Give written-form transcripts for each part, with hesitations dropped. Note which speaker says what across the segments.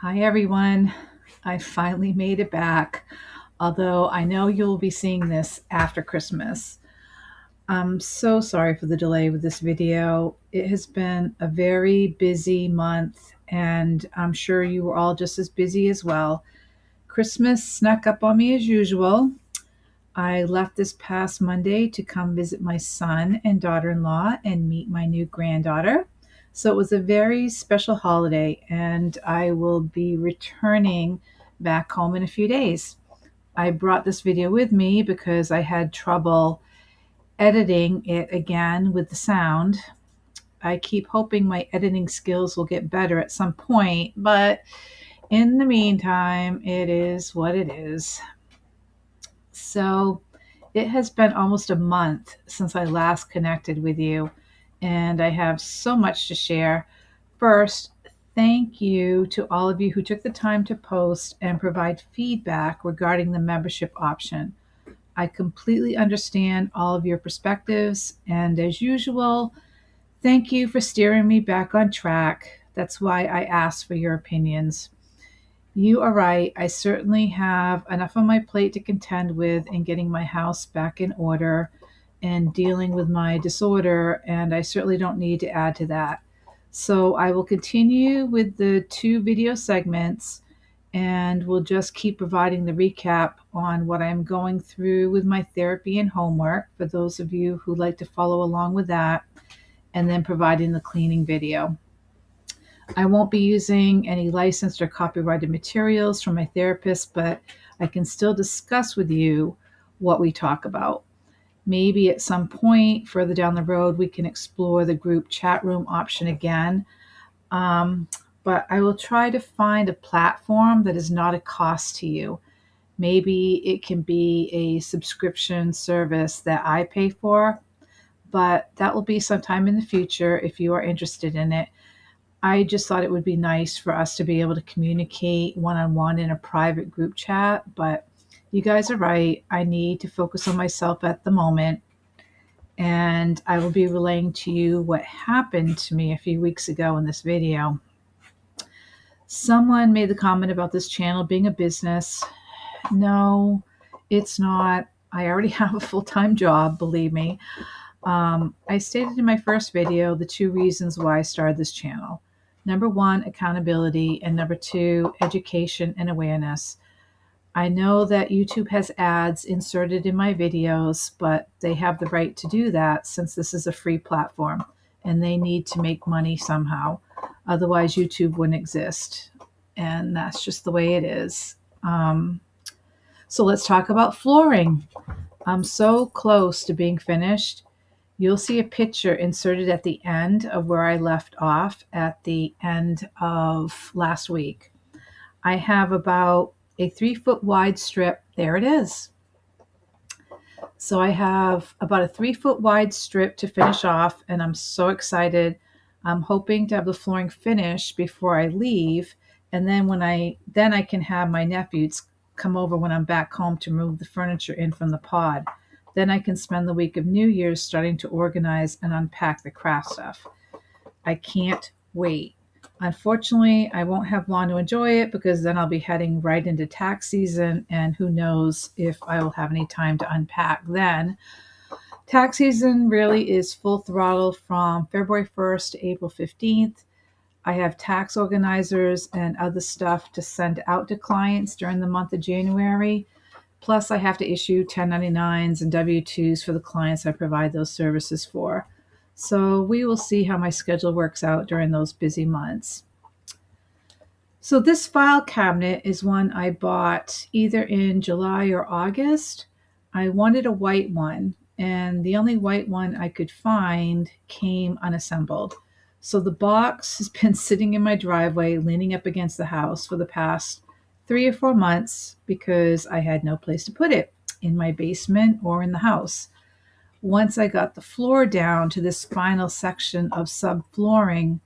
Speaker 1: Hi everyone. I finally made it back, although I know you'll be seeing this after Christmas. I'm so sorry for the delay with this video. It has been a very busy month, and I'm sure you were all just as busy as well. Christmas snuck up on me as usual. I left this past Monday to come visit my son and daughter-in-law and meet my new granddaughter. So it was a very special holiday, and I will be returning back home in a few days. I brought this video with me because I had trouble editing it again with the sound. I keep hoping my editing skills will get better at some point, but in the meantime, it is what it is. So it has been almost a month since I last connected with you, and I have so much to share. First, thank you to all of you who took the time to post and provide feedback regarding the membership option. I completely understand all of your perspectives, and as usual, thank you for steering me back on track. That's why I asked for your opinions. You are right. I certainly have enough on my plate to contend with in getting my house back in order and dealing with my disorder, and I certainly don't need to add to that. So I will continue with the two video segments, and we'll just keep providing the recap on what I'm going through with my therapy and homework for those of you who like to follow along with that, and then providing the cleaning video. I won't be using any licensed or copyrighted materials from my therapist, but I can still discuss with you what we talk about. Maybe at some point further down the road, we can explore the group chat room option again. Um, but I will try to find a platform that is not a cost to you. Maybe it can be a subscription service that I pay for, but that will be sometime in the future if you are interested in it. I just thought it would be nice for us to be able to communicate one-on-one in a private group chat, but you guys are right. I need to focus on myself at the moment, and I will be relaying to you what happened to me a few weeks ago in this video. Someone made the comment about this channel being a business. No, it's not. I already have a full-time job, believe me. I stated in my first video the two reasons why I started this channel. Number one, accountability, and number two, education and awareness. I know that YouTube has ads inserted in my videos, but they have the right to do that since this is a free platform and they need to make money somehow. Otherwise, YouTube wouldn't exist. And that's just the way it is. So let's talk about flooring. I'm so close to being finished. You'll see a picture inserted at the end of where I left off at the end of last week. I have about a 3-foot wide strip. There it is. So I have about a 3-foot wide strip to finish off, and I'm so excited. I'm hoping to have the flooring finished before I leave, and then I can have my nephews come over when I'm back home to move the furniture in from the pod. Then I can spend the week of New Year's starting to organize and unpack the craft stuff. I can't wait. Unfortunately, I won't have long to enjoy it because then I'll be heading right into tax season, and who knows if I will have any time to unpack then. Tax season really is full throttle from February 1st to April 15th. I have tax organizers and other stuff to send out to clients during the month of January. Plus, I have to issue 1099s and W-2s for the clients I provide those services for. So we will see how my schedule works out during those busy months. So this file cabinet is one I bought either in July or August. I wanted a white one, and the only white one I could find came unassembled. So the box has been sitting in my driveway, leaning up against the house for the past 3 or 4 months because I had no place to put it in my basement or in the house. Once I got the floor down to this final section of subflooring,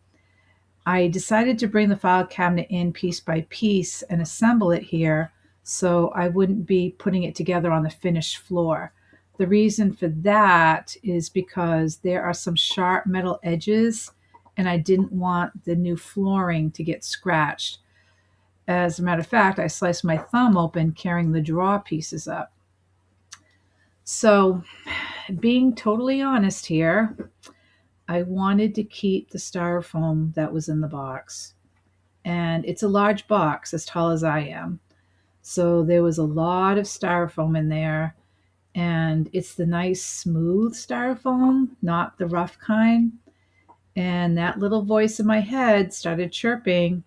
Speaker 1: I decided to bring the file cabinet in piece by piece and assemble it here so I wouldn't be putting it together on the finished floor. The reason for that is because there are some sharp metal edges and I didn't want the new flooring to get scratched. As a matter of fact, I sliced my thumb open carrying the drawer pieces up. So, being totally honest here, I wanted to keep the styrofoam that was in the box. And it's a large box, as tall as I am. So there was a lot of styrofoam in there. And it's the nice, smooth styrofoam, not the rough kind. And that little voice in my head started chirping,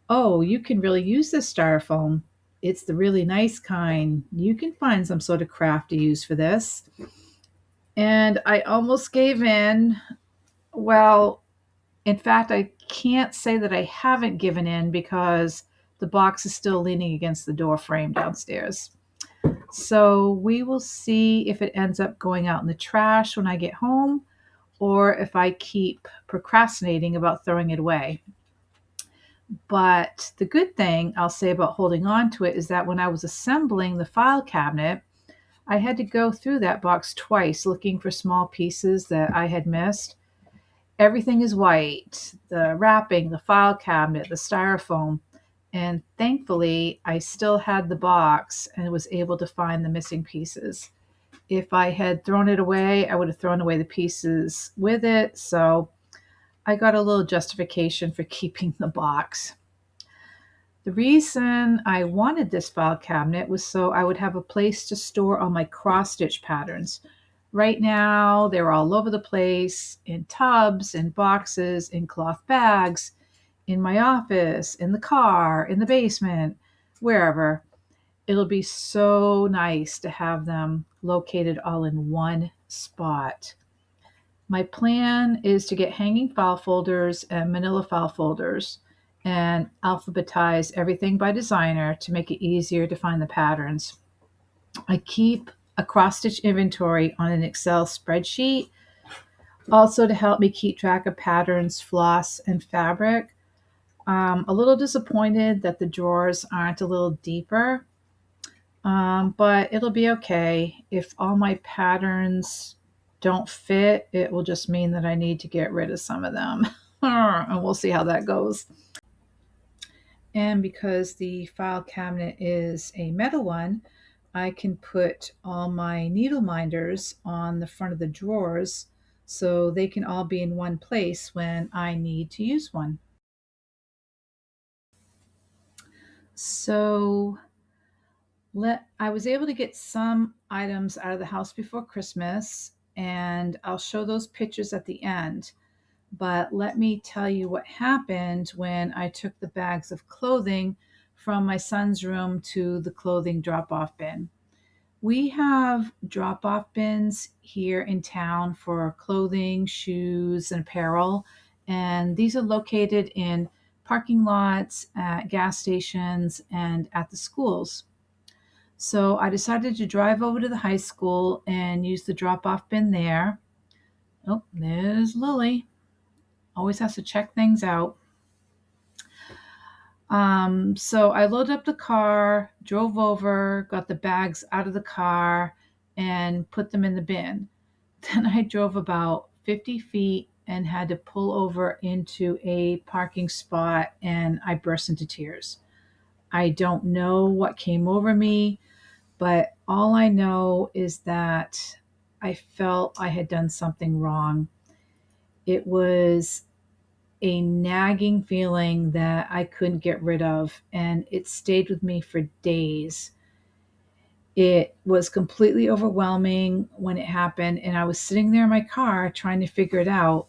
Speaker 1: "Oh, you can really use this styrofoam. It's the really nice kind. You can find some sort of craft to use for this." And I almost gave in. Well, in fact, I can't say that I haven't given in because the box is still leaning against the door frame downstairs. So we will see if it ends up going out in the trash when I get home or if I keep procrastinating about throwing it away. But the good thing I'll say about holding on to it is that when I was assembling the file cabinet, I had to go through that box twice looking for small pieces that I had missed. Everything is white, the wrapping, the file cabinet, the styrofoam. And thankfully, I still had the box and was able to find the missing pieces. If I had thrown it away, I would have thrown away the pieces with it. So I got a little justification for keeping the box. The reason I wanted this file cabinet was so I would have a place to store all my cross-stitch patterns. Right now, they're all over the place, in tubs, in boxes, in cloth bags, in my office, in the car, in the basement, wherever. It'll be so nice to have them located all in one spot. My plan is to get hanging file folders and manila file folders and alphabetize everything by designer to make it easier to find the patterns. I keep a cross-stitch inventory on an Excel spreadsheet, also to help me keep track of patterns, floss, and fabric. A little disappointed that the drawers aren't a little deeper, but it'll be okay. If all my patterns don't fit, it will just mean that I need to get rid of some of them. And we'll see how that goes. And because the file cabinet is a metal one, I can put all my needle minders on the front of the drawers so they can all be in one place when I need to use one. So I was able to get some items out of the house before Christmas, and I'll show those pictures at the end. But let me tell you what happened when I took the bags of clothing from my son's room to the clothing drop-off bin. We have drop-off bins here in town for clothing, shoes, and apparel, and these are located in parking lots, at gas stations, and at the schools. So I decided to drive over to the high school and use the drop-off bin there. Oh, there's Lily. Always has to check things out. So I loaded up the car, drove over, got the bags out of the car, and put them in the bin. Then I drove about 50 feet and had to pull over into a parking spot, and I burst into tears. I don't know what came over me, but all I know is that I felt I had done something wrong. It was a nagging feeling that I couldn't get rid of, and it stayed with me for days. It was completely overwhelming when it happened, and I was sitting there in my car trying to figure it out.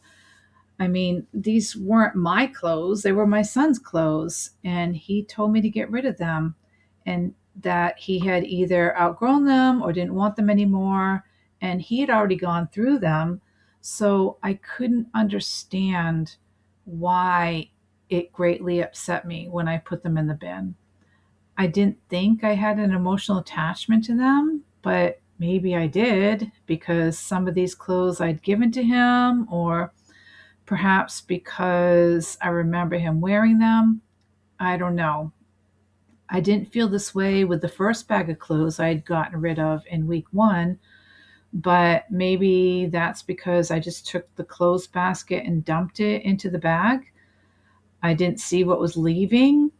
Speaker 1: I mean, these weren't my clothes, they were my son's clothes, and he told me to get rid of them, and that he had either outgrown them or didn't want them anymore, and he had already gone through them. So I couldn't understand why it greatly upset me when I put them in the bin. I didn't think I had an emotional attachment to them, but maybe I did because some of these clothes I'd given to him, or perhaps because I remember him wearing them. I don't know. I didn't feel this way with the first bag of clothes I had gotten rid of in week 1, but maybe that's because I just took the clothes basket and dumped it into the bag. I didn't see what was leaving.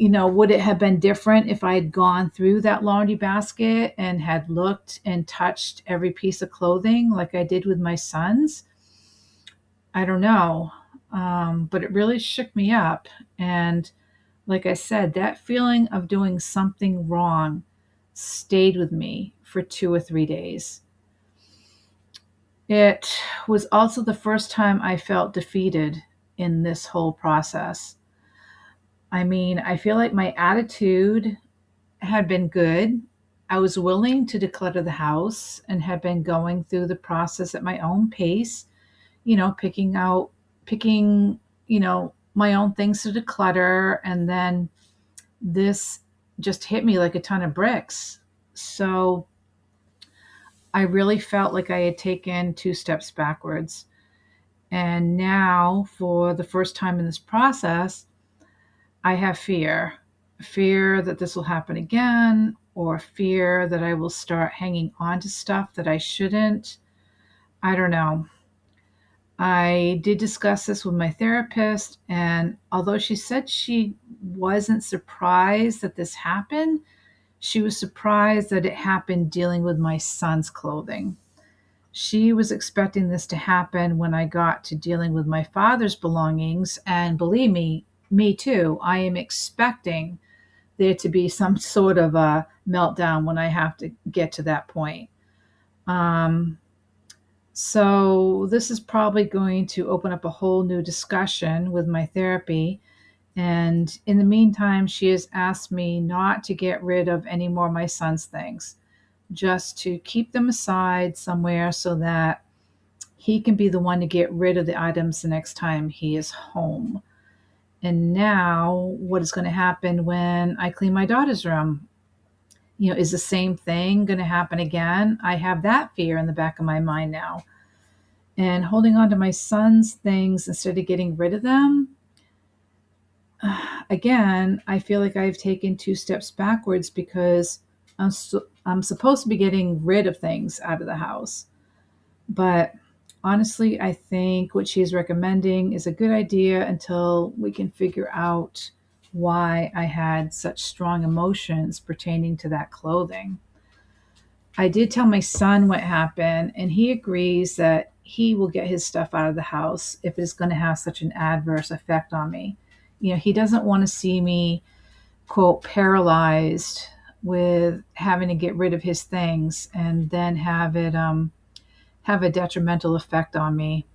Speaker 1: would it have been different if I had gone through that laundry basket and had looked and touched every piece of clothing like I did with my sons? I don't know. But it really shook me up. And like I said, that feeling of doing something wrong stayed with me for 2 or 3 days. It was also the first time I felt defeated in this whole process. I mean, I feel like my attitude had been good. I was willing to declutter the house and had been going through the process at my own pace, picking, my own things to declutter. And then this just hit me like a ton of bricks. So I really felt like I had taken 2 steps backwards. And now, for the first time in this process, I have fear that this will happen again, or fear that I will start hanging on to stuff that I shouldn't. I don't know. I did discuss this with my therapist, and although she said she wasn't surprised that this happened, she was surprised that it happened dealing with my son's clothing. She was expecting this to happen when I got to dealing with my father's belongings, and believe me too, I am expecting there to be some sort of a meltdown when I have to get to that point. Um, so this is probably going to open up a whole new discussion with my therapy. And in the meantime, she has asked me not to get rid of any more of my son's things, just to keep them aside somewhere so that he can be the one to get rid of the items the next time he is home. And now, what is going to happen when I clean my daughter's room? Is the same thing going to happen again? I have that fear in the back of my mind now. And holding on to my son's things instead of getting rid of them, again, I feel like I've taken 2 steps backwards because I'm supposed to be getting rid of things out of the house. But honestly, I think what she's recommending is a good idea until we can figure out why I had such strong emotions pertaining to that clothing. I did tell my son what happened, and he agrees that he will get his stuff out of the house if it's going to have such an adverse effect on me. He doesn't want to see me, quote, paralyzed with having to get rid of his things and then have it have a detrimental effect on me.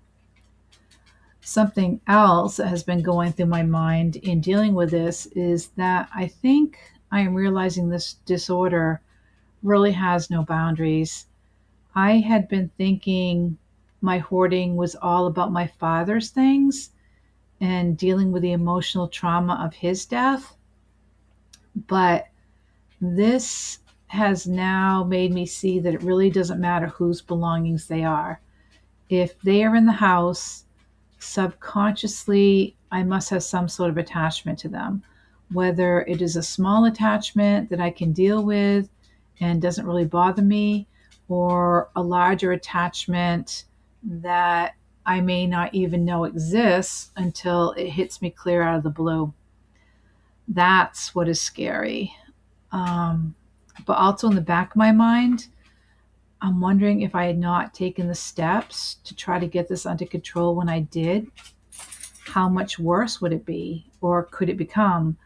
Speaker 1: Something else that has been going through my mind in dealing with this is that I think I am realizing this disorder really has no boundaries. I had been thinking my hoarding was all about my father's things and dealing with the emotional trauma of his death. But this has now made me see that it really doesn't matter whose belongings they are. If they are in the house, subconsciously, I must have some sort of attachment to them, whether it is a small attachment that I can deal with and doesn't really bother me, or a larger attachment that I may not even know exists until it hits me clear out of the blue. That's what is scary. But also in the back of my mind, I'm wondering if I had not taken the steps to try to get this under control when I did, how much worse would it be, or could it become?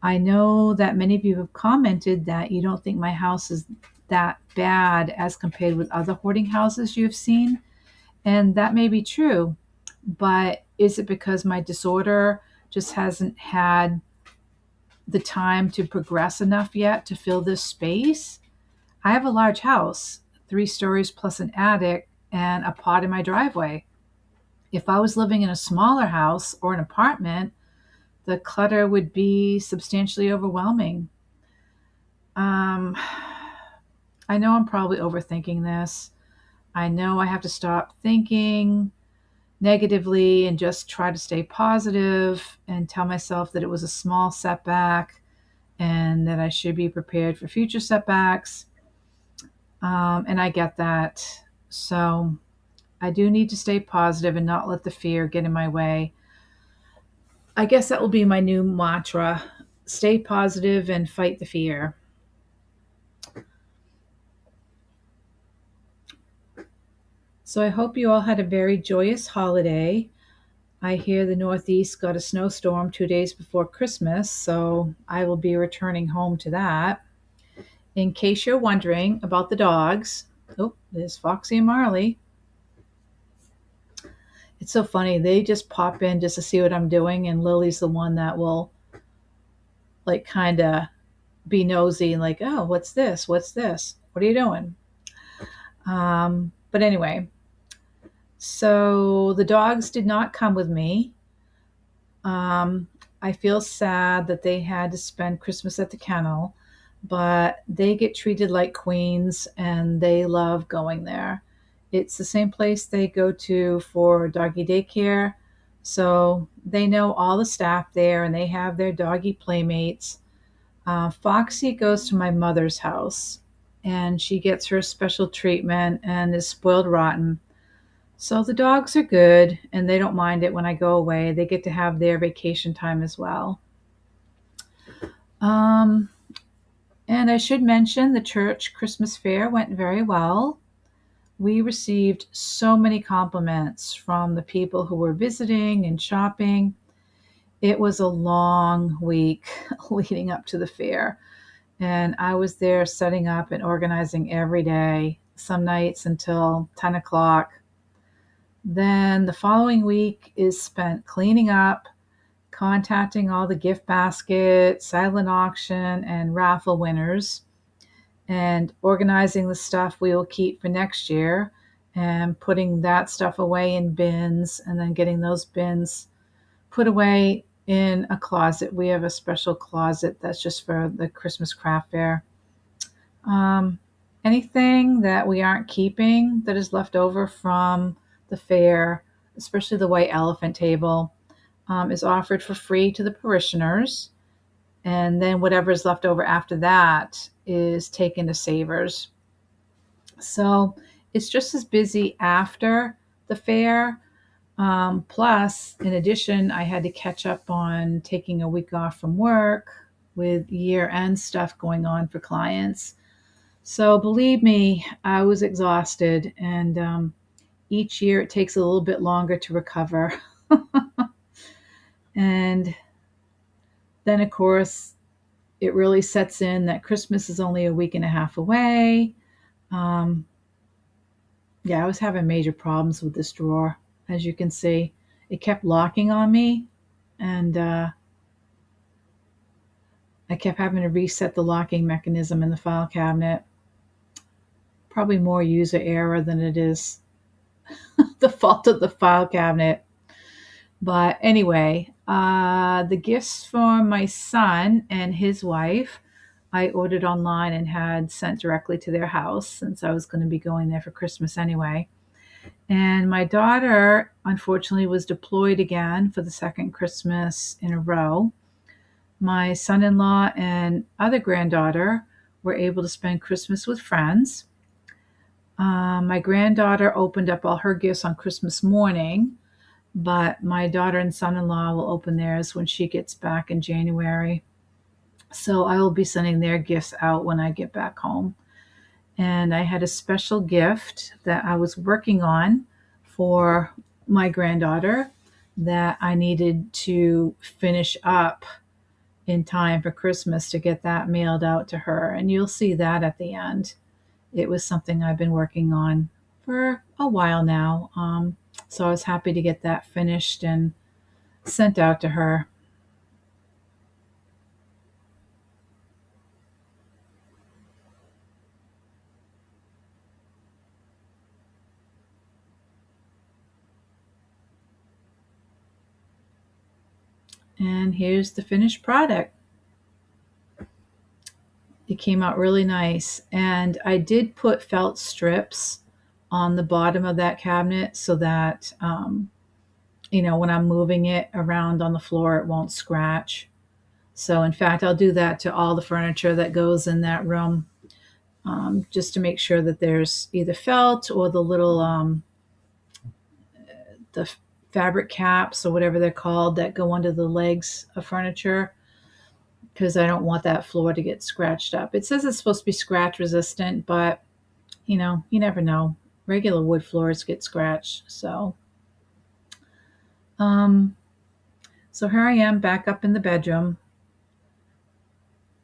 Speaker 1: I know that many of you have commented that you don't think my house is that bad as compared with other hoarding houses you've seen. And that may be true, but is it because my disorder just hasn't had the time to progress enough yet to fill this space? I have a large house, 3 stories plus an attic and a pot in my driveway. If I was living in a smaller house or an apartment, the clutter would be substantially overwhelming. I know I'm probably overthinking this. I know I have to stop thinking negatively and just try to stay positive and tell myself that it was a small setback and that I should be prepared for future setbacks. And I get that. So I do need to stay positive and not let the fear get in my way. I guess that will be my new mantra. stay positive and fight the fear. So I hope you all had a very joyous holiday. I hear the Northeast got a snowstorm 2 days before Christmas, so I will be returning home to that. In case you're wondering about the dogs, oh, there's Foxy and Marley. It's so funny. They just pop in just to see what I'm doing, and Lily's the one that will like kind of be nosy and like, oh, what's this? What's this? What are you doing? But anyway, so the dogs did not come with me. I feel sad that they had to spend Christmas at the kennel, but they get treated like queens and they love going there. It's the same place they go to for doggy daycare. So they know all the staff there and they have their doggy playmates. Foxy goes to my mother's house and she gets her special treatment and is spoiled rotten. So the dogs are good and they don't mind it when I go away. They get to have their vacation time as well. And I should mention the church Christmas fair went very well. We received so many compliments from the people who were visiting and shopping. It was a long week leading up to the fair. And I was there setting up and organizing every day, some nights until 10 o'clock. Then the following week is spent cleaning up, contacting all the gift basket, silent auction, and raffle winners, and organizing the stuff we will keep for next year and putting that stuff away in bins and then getting those bins put away in a closet. We have a special closet that's just for the Christmas craft fair. Anything that we aren't keeping that is left over from the fair, especially the white elephant table, is offered for free to the parishioners. And then whatever is left over after that is taken to savers. So it's just as busy after the fair. Plus, in addition, I had to catch up on taking a week off from work with year-end stuff going on for clients. So believe me, I was exhausted, and each year it takes a little bit longer to recover. And then, of course, it really sets in that Christmas is only a week and a half away. Yeah, I was having major problems with this drawer. As you can see, it kept locking on me, and I kept having to reset the locking mechanism in the file cabinet. Probably more user error than it is the fault of the file cabinet. But anyway, the gifts for my son and his wife, I ordered online and had sent directly to their house since I was going to be going there for Christmas anyway. And my daughter, unfortunately, was deployed again for the second Christmas in a row. My son-in-law and other granddaughter were able to spend Christmas with friends. My granddaughter opened up all her gifts on Christmas morning, but my daughter and son-in-law will open theirs when she gets back in January. So I will be sending their gifts out when I get back home. And I had a special gift that I was working on for my granddaughter that I needed to finish up in time for Christmas to get that mailed out to her. And you'll see that at the end. It was something I've been working on for a while now. So I was happy to get that finished and sent out to her. And here's the finished product. It came out really nice. And I did put felt strips on the bottom of that cabinet so that, when I'm moving it around on the floor, it won't scratch. So in fact, I'll do that to all the furniture that goes in that room, just to make sure that there's either felt or the little, the fabric caps or whatever they're called that go under the legs of furniture. because I don't want that floor to get scratched up. It says it's supposed to be scratch resistant, but you never know. Regular wood floors get scratched. Um, so here I am back up in the bedroom.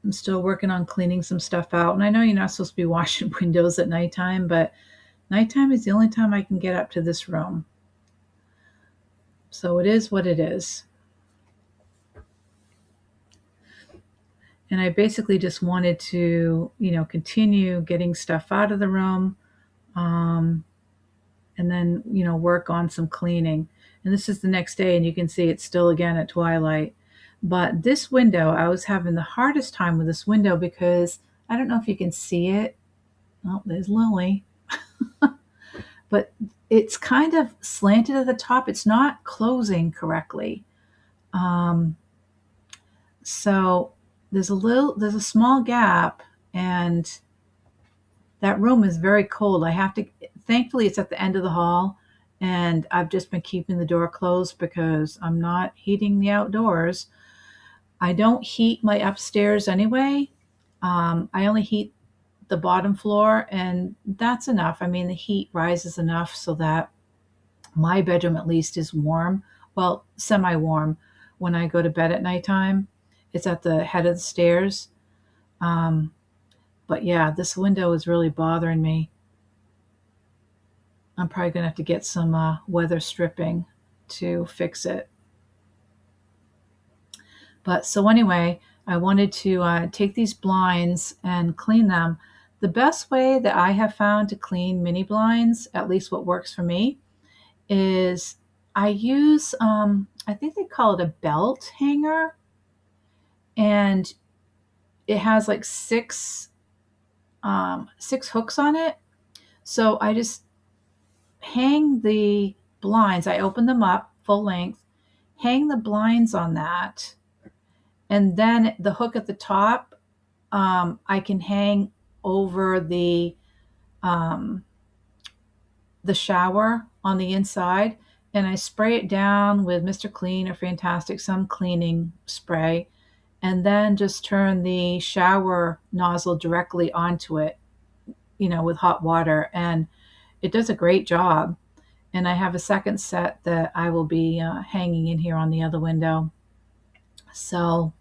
Speaker 1: I'm still working on cleaning some stuff out. And I know you're not supposed to be washing windows at nighttime, but nighttime is the only time I can get up to this room. So it is what it is. And I basically just wanted to, continue getting stuff out of the room, and then, work on some cleaning. And this is the next day, and you can see it's still again at twilight. But this window, I was having the hardest time with this window because I don't know if you can see it. Oh, there's Lily. But it's kind of slanted at the top. It's not closing correctly. So there's a small gap, and that room is very cold. Thankfully it's at the end of the hall, and I've just been keeping the door closed because I'm not heating the outdoors. I don't heat my upstairs anyway. I only heat the bottom floor, and that's enough. I mean, the heat rises enough so that my bedroom at least is warm. Well, semi-warm when I go to bed at nighttime. It's at the head of the stairs. But yeah, this window is really bothering me. I'm probably going to have to get some weather stripping to fix it. But so anyway, I wanted to take these blinds and clean them. The best way that I have found to clean mini blinds, at least what works for me, is I use, I think they call it a belt hanger, and it has like six hooks on it. So I just hang the blinds. I open them up full length, hang the blinds on that, and then the hook at the top, I can hang over the shower on the inside, and I spray it down with Mr. Clean or Fantastic, some cleaning spray, and then just turn the shower nozzle directly onto it, with hot water, and it does a great job. And I have a second set that I will be hanging in here on the other window. So,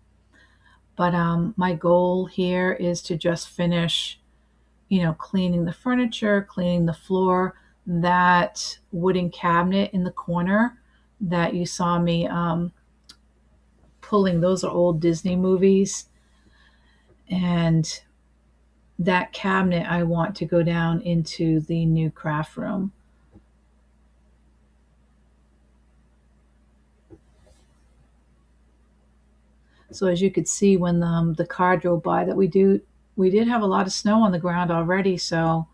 Speaker 1: but my goal here is to just finish, cleaning the furniture, cleaning the floor, that wooden cabinet in the corner that you saw me pulling. Those are old Disney movies. And that cabinet, I want to go down into the new craft room. So as you could see when the car drove by, that we did have a lot of snow on the ground already. So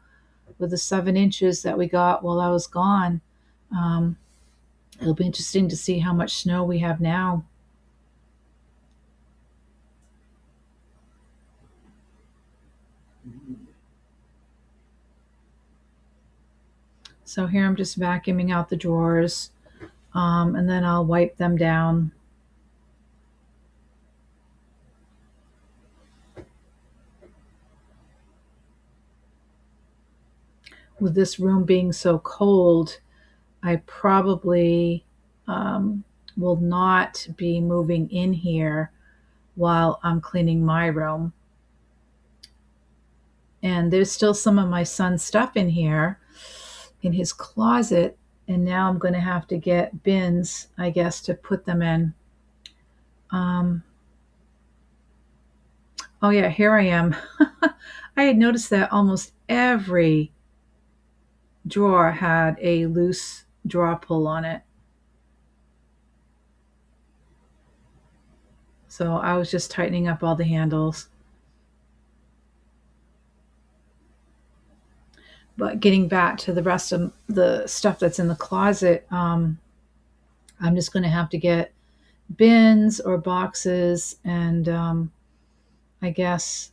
Speaker 1: with the 7 inches that we got while I was gone, it'll be interesting to see how much snow we have now. So here I'm just vacuuming out the drawers, and then I'll wipe them down. With this room being so cold, I probably will not be moving in here while I'm cleaning my room. And there's still some of my son's stuff in here in his closet, and now I'm going to have to get bins, I guess, to put them in. Oh yeah, here I am. I had noticed that almost every drawer had a loose drawer pull on it. So I was just tightening up all the handles. But getting back to the rest of the stuff that's in the closet, I'm just going to have to get bins or boxes, and I guess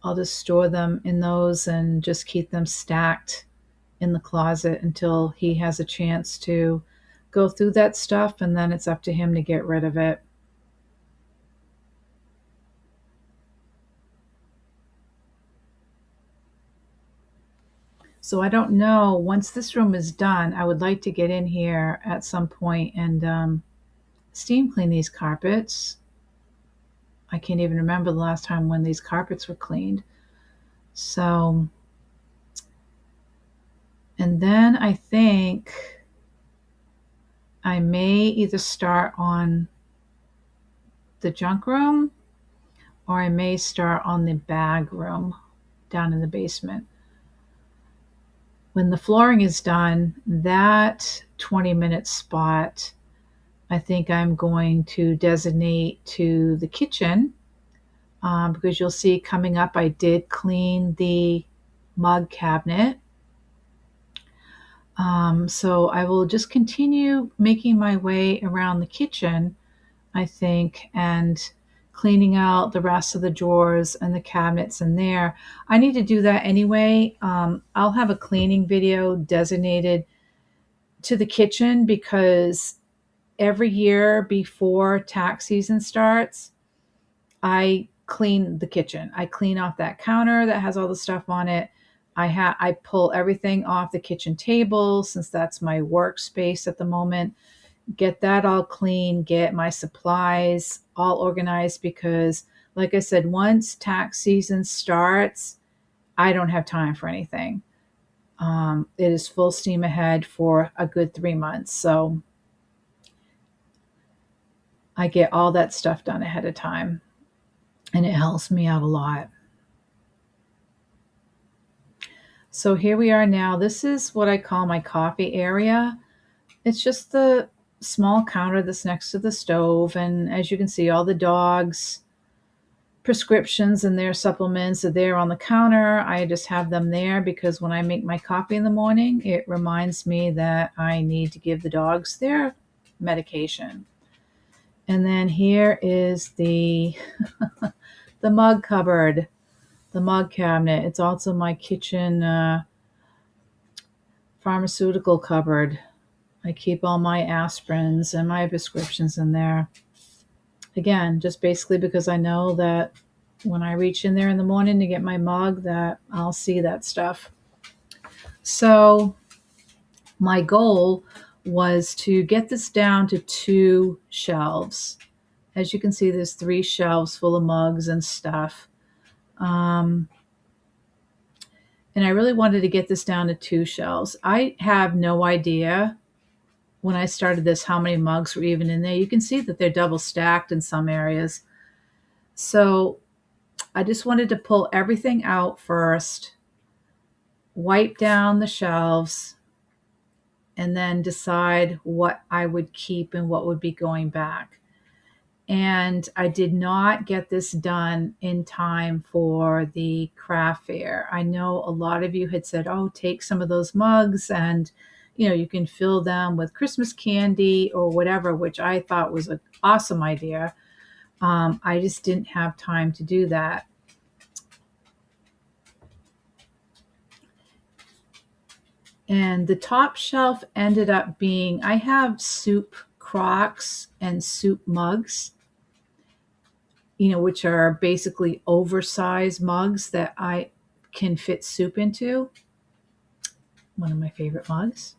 Speaker 1: I'll just store them in those and just keep them stacked in the closet until he has a chance to go through that stuff, and then it's up to him to get rid of it. So I don't know, once this room is done, I would like to get in here at some point and steam clean these carpets. I can't even remember the last time when these carpets were cleaned. So, and then I think I may either start on the junk room or I may start on the bag room down in the basement. When the flooring is done, that 20-minute spot, I think I'm going to designate to the kitchen because you'll see coming up, I did clean the mug cabinet. So I will just continue making my way around the kitchen, I think, and cleaning out the rest of the drawers and the cabinets in there. I need to do that anyway. I'll have a cleaning video designated to the kitchen because every year before tax season starts, I clean the kitchen. I clean off that counter that has all the stuff on it. I pull everything off the kitchen table since that's my workspace at the moment. Get that all clean, get my supplies all organized because like I said, once tax season starts, I don't have time for anything. It is full steam ahead for a good 3 months. So I get all that stuff done ahead of time and it helps me out a lot. So here we are now. This is what I call my coffee area. It's just the small counter that's next to the stove. And as you can see, all the dogs' prescriptions and their supplements are there on the counter. I just have them there because when I make my coffee in the morning, it reminds me that I need to give the dogs their medication. And then here is the the mug cupboard, the mug cabinet. It's also my kitchen pharmaceutical cupboard. I keep all my aspirins and my prescriptions in there. Again, just basically because I know that when I reach in there in the morning to get my mug that I'll see that stuff. So my goal was to get this down to 2 shelves. As you can see, there's 3 shelves full of mugs and stuff. And I really wanted to get this down to 2 shelves. I have no idea when I started this how many mugs were even in there. You can see that they're double stacked in some areas. So I just wanted to pull everything out first, wipe down the shelves, and then decide what I would keep and what would be going back. And I did not get this done in time for the craft fair. I know a lot of you had said, oh, take some of those mugs and you can fill them with Christmas candy or whatever, which I thought was an awesome idea. I just didn't have time to do that. And the top shelf ended up being, I have soup crocks and soup mugs, which are basically oversized mugs that I can fit soup into. One of my favorite mugs.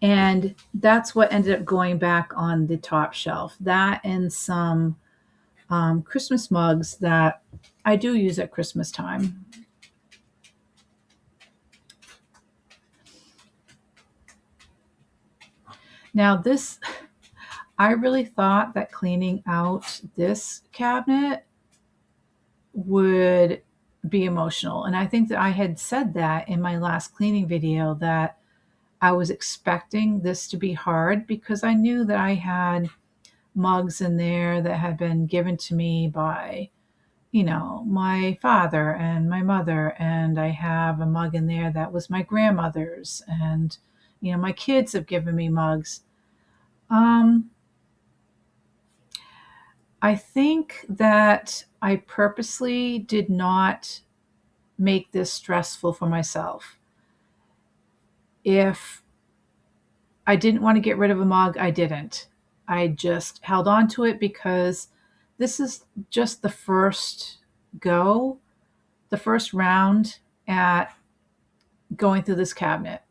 Speaker 1: And that's what ended up going back on the top shelf. That and some Christmas mugs that I do use at Christmas time. Now this, I really thought that cleaning out this cabinet would be emotional. And I think that I had said that in my last cleaning video that I was expecting this to be hard because I knew that I had mugs in there that had been given to me by, my father and my mother. And I have a mug in there that was my grandmother's. And, my kids have given me mugs. I think that I purposely did not make this stressful for myself. If I didn't want to get rid of a mug, I didn't. I just held on to it because this is just the first go, the first round at going through this cabinet.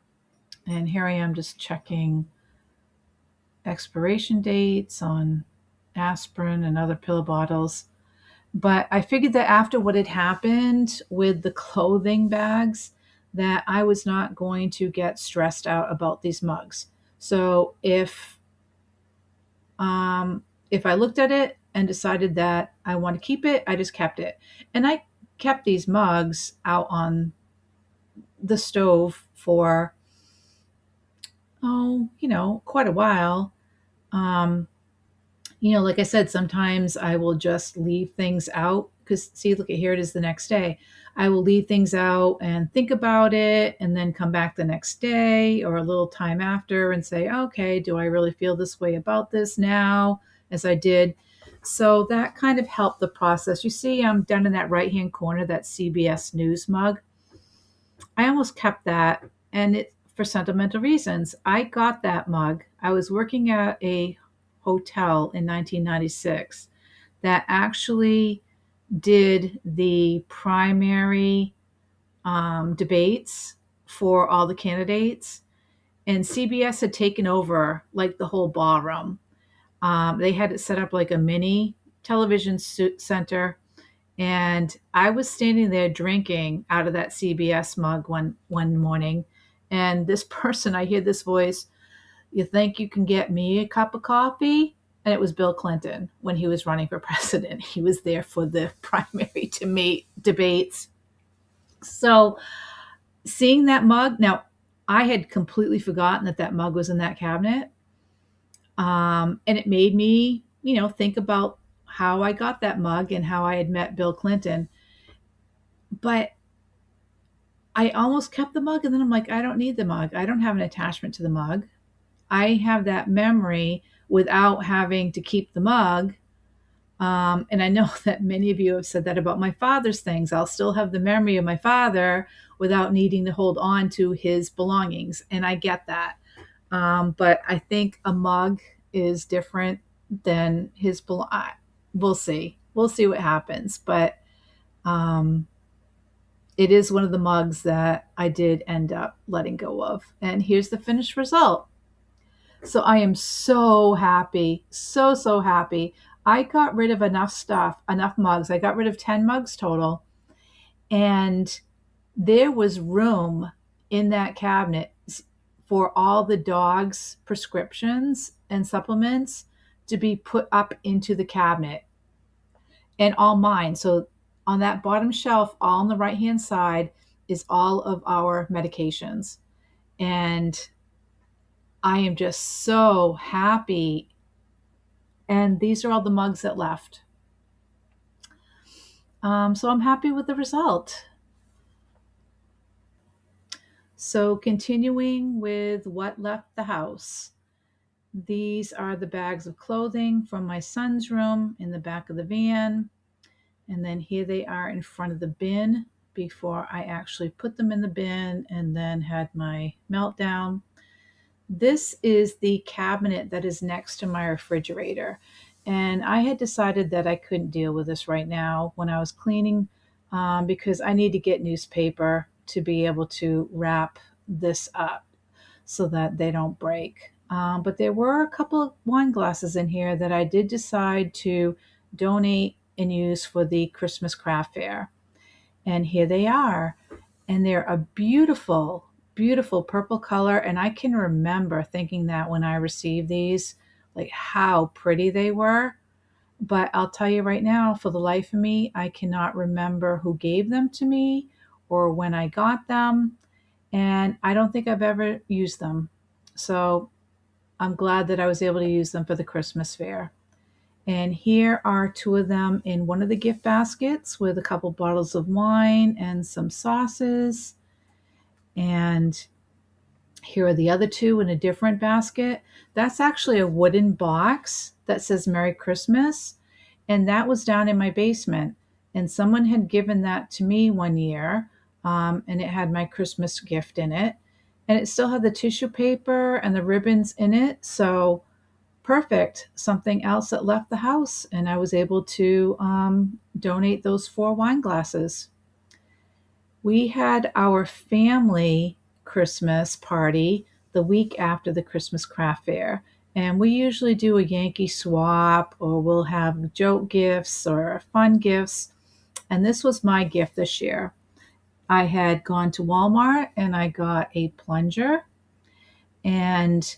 Speaker 1: And here I am just checking expiration dates on aspirin and other pill bottles. But I figured that after what had happened with the clothing bags, that I was not going to get stressed out about these mugs. So if I looked at it and decided that I want to keep it, I just kept it. And I kept these mugs out on the stove for, quite a while. Um, like I said, sometimes I will just leave things out because, see, look at here, it is the next day. I will leave things out and think about it and then come back the next day or a little time after and say, okay, do I really feel this way about this now as I did? So that kind of helped the process. You see, I'm down in that right-hand corner, that CBS News mug. I almost kept that, and it for sentimental reasons. I got that mug. I was working at a hotel in 1996 that actually did the primary debates for all the candidates, and CBS had taken over like the whole ballroom. They had it set up like a mini television center, and I was standing there drinking out of that CBS mug one morning, and this person, I hear this voice, "You think you can get me a cup of coffee?" And it was Bill Clinton when he was running for president. He was there for the primary debates. So seeing that mug, now I had completely forgotten that that mug was in that cabinet. And it made me, think about how I got that mug and how I had met Bill Clinton. But I almost kept the mug, and then I'm like, I don't need the mug. I don't have an attachment to the mug. I have that memory without having to keep the mug. And I know that many of you have said that about my father's things. I'll still have the memory of my father without needing to hold on to his belongings. And I get that. But I think a mug is different than his we'll see. We'll see what happens. But it is one of the mugs that I did end up letting go of. And here's the finished result. So I am so happy, so happy. I got rid of enough stuff, enough mugs. I got rid of 10 mugs total. And there was room in that cabinet for all the dogs' prescriptions and supplements to be put up into the cabinet, and all mine. So on that bottom shelf, all on the right-hand side, is all of our medications. And I am just so happy. And these are all the mugs that left. So I'm happy with the result. So continuing with what left the house. These are the bags of clothing from my son's room in the back of the van. And then here they are in front of the bin before I actually put them in the bin and then had my meltdown. This is the cabinet that is next to my refrigerator. And I had decided that I couldn't deal with this right now when I was cleaning because I need to get newspaper to be able to wrap this up so that they don't break. But there were a couple of wine glasses in here that I did decide to donate and use for the Christmas craft fair. And here they are. And they're a beautiful, beautiful purple color. And I can remember thinking that when I received these, like how pretty they were. But I'll tell you right now, for the life of me, I cannot remember who gave them to me or when I got them. And I don't think I've ever used them. So I'm glad that I was able to use them for the Christmas fair. And here are two of them in one of the gift baskets with a couple bottles of wine and some sauces. And here are the other two in a different basket. That's actually a wooden box that says Merry Christmas. And that was down in my basement. And someone had given that to me one year. And it had my Christmas gift in it. And it still had the tissue paper and the ribbons in it. So perfect. Something else that left the house. And I was able to donate those 4 wine glasses. We had our family Christmas party the week after the Christmas craft fair. And we usually do a Yankee swap, or we'll have joke gifts or fun gifts. And this was my gift this year. I had gone to Walmart and I got a plunger, and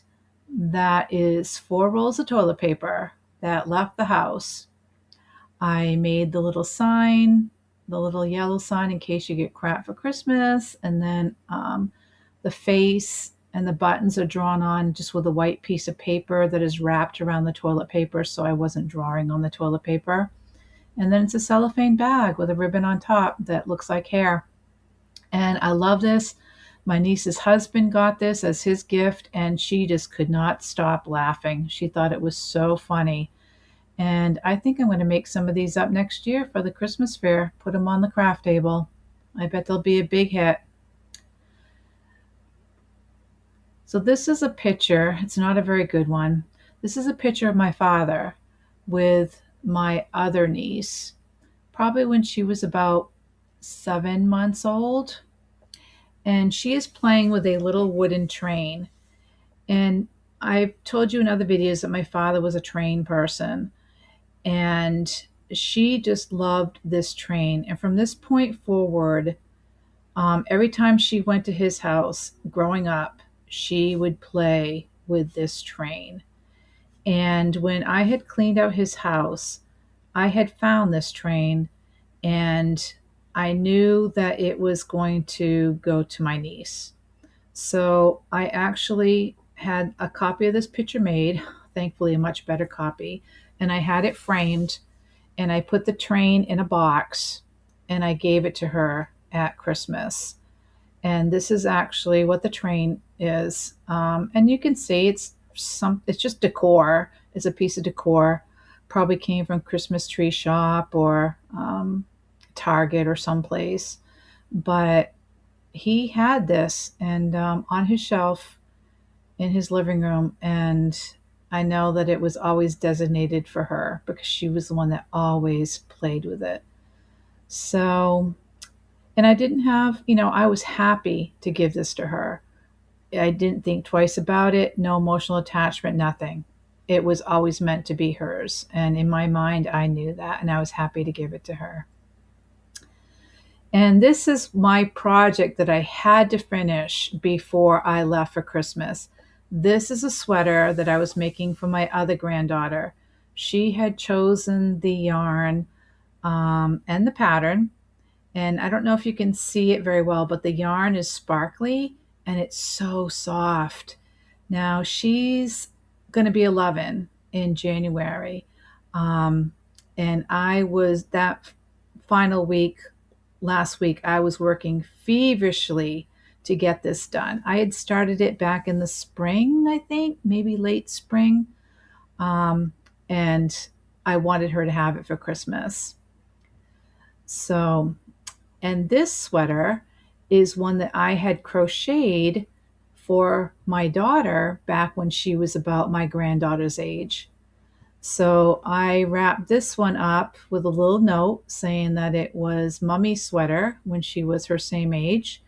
Speaker 1: that is 4 rolls of toilet paper that left the house. I made the little sign, the little yellow sign in case you get crap for Christmas, and then the face and the buttons are drawn on just with a white piece of paper that is wrapped around the toilet paper, so I wasn't drawing on the toilet paper. And then it's a cellophane bag with a ribbon on top that looks like hair. And I love this. My niece's husband got this as his gift, and she just could not stop laughing. She thought it was so funny. And I think I'm going to make some of these up next year for the Christmas fair, put them on the craft table. I bet they'll be a big hit. So this is a picture. It's not a very good one. This is a picture of my father with my other niece, probably when she was about 7 months old. And she is playing with a little wooden train. And I've told you in other videos that my father was a train person. And she just loved this train. And from this point forward, every time she went to his house growing up, she would play with this train. And when I had cleaned out his house, I had found this train, and I knew that it was going to go to my niece. So I actually had a copy of this picture made, thankfully a much better copy, and I had it framed, and I put the train in a box, and I gave it to her at Christmas. And this is actually what the train is. And you can see it's just decor. It's a piece of decor. Probably came from Christmas tree shop or Target or someplace. But he had this and on his shelf in his living room, and I know that it was always designated for her because she was the one that always played with it. So, and I didn't have, I was happy to give this to her. I didn't think twice about it, no emotional attachment, nothing. It was always meant to be hers. And in my mind, I knew that, and I was happy to give it to her. And this is my project that I had to finish before I left for Christmas. This is a sweater that I was making for my other granddaughter. She had chosen the yarn and the pattern. And I don't know if you can see it very well, but the yarn is sparkly and it's so soft. Now she's going to be 11 in January. And I was that final week, last week, I was working feverishly to get this done. I had started it back in the spring, I think, maybe late spring. And I wanted her to have it for Christmas. So, and this sweater is one that I had crocheted for my daughter back when she was about my granddaughter's age. So I wrapped this one up with a little note saying that it was Mummy's sweater when she was her same age.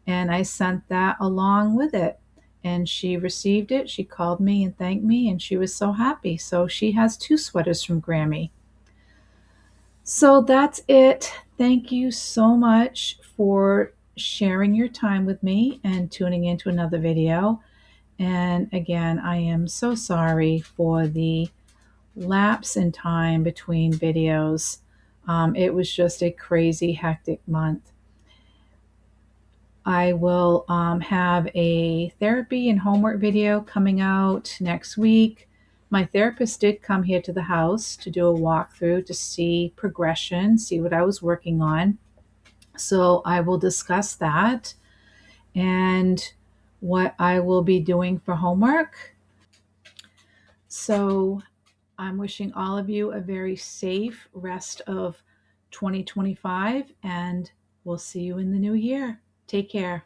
Speaker 1: And I sent that along with it. And she received it. She called me and thanked me, and she was so happy. So she has 2 sweaters from Grammy. So that's it. Thank you so much for sharing your time with me and tuning into another video. And again, I am so sorry for the lapse in time between videos. It was just a crazy, hectic month. I will have a therapy and homework video coming out next week. My therapist did come here to the house to do a walkthrough to see progression, see what I was working on. So I will discuss that and what I will be doing for homework. So I'm wishing all of you a very safe rest of 2025, and we'll see you in the new year. Take care.